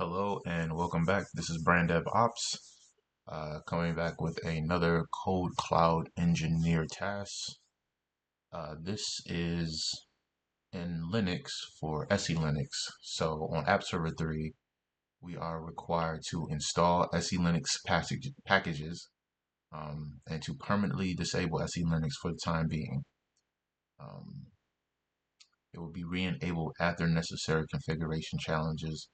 Hello and welcome back. This is Brand Ops, coming back with another KodeKloud engineer task. This is in Linux for SElinux. So on App Server 3, we are required to install SElinux packages and to permanently disable SElinux for the time being. It will be re-enabled after necessary configuration changes.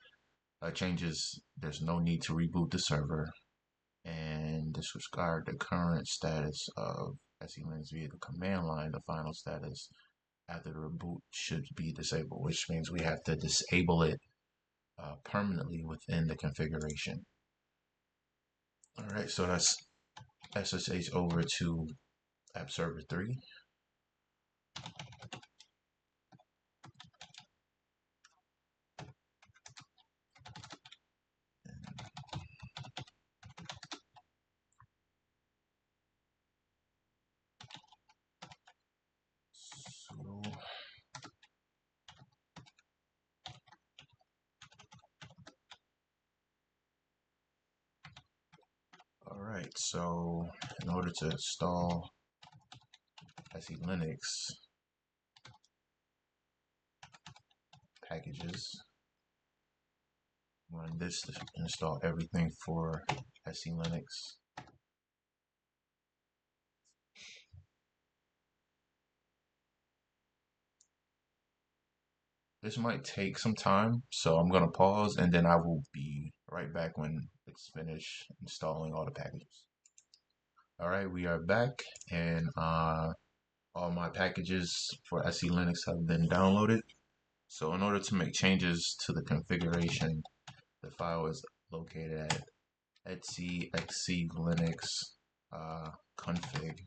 There's no need to reboot the server and disregard the current status of SElinux via the command line. The final status after the reboot should be disabled, which means we have to disable it permanently within the configuration. All right, so that's SSH over to App Server 3. Alright, so in order to install SElinux packages, run this to install everything for SElinux. This might take some time, so I'm going to pause and then I will be right back when it's finished installing all the packages. Alright, we are back and all my packages for SElinux have been downloaded. So in order to make changes to the configuration, the file is located at etc/xclinux config,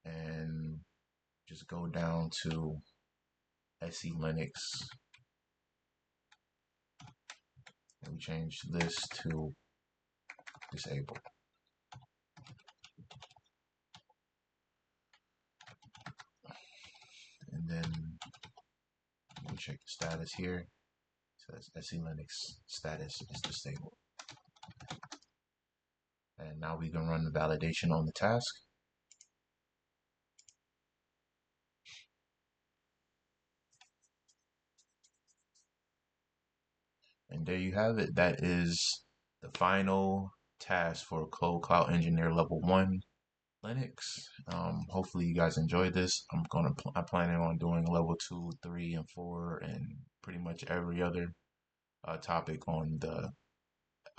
and just go down to SElinux and we change this to disable. And then we check the status here. It says SElinux status is disabled. And now we can run the validation on the task. And there you have it. That is the final task for KodeKloud Engineer Level 1 Linux. Hopefully you guys enjoyed this. I'm planning on doing level 2, 3, and 4, and pretty much every other topic on the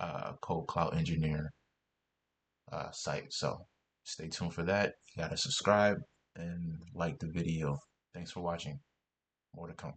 KodeKloud Engineer site. So stay tuned for that. You gotta subscribe and like the video. Thanks for watching. More to come.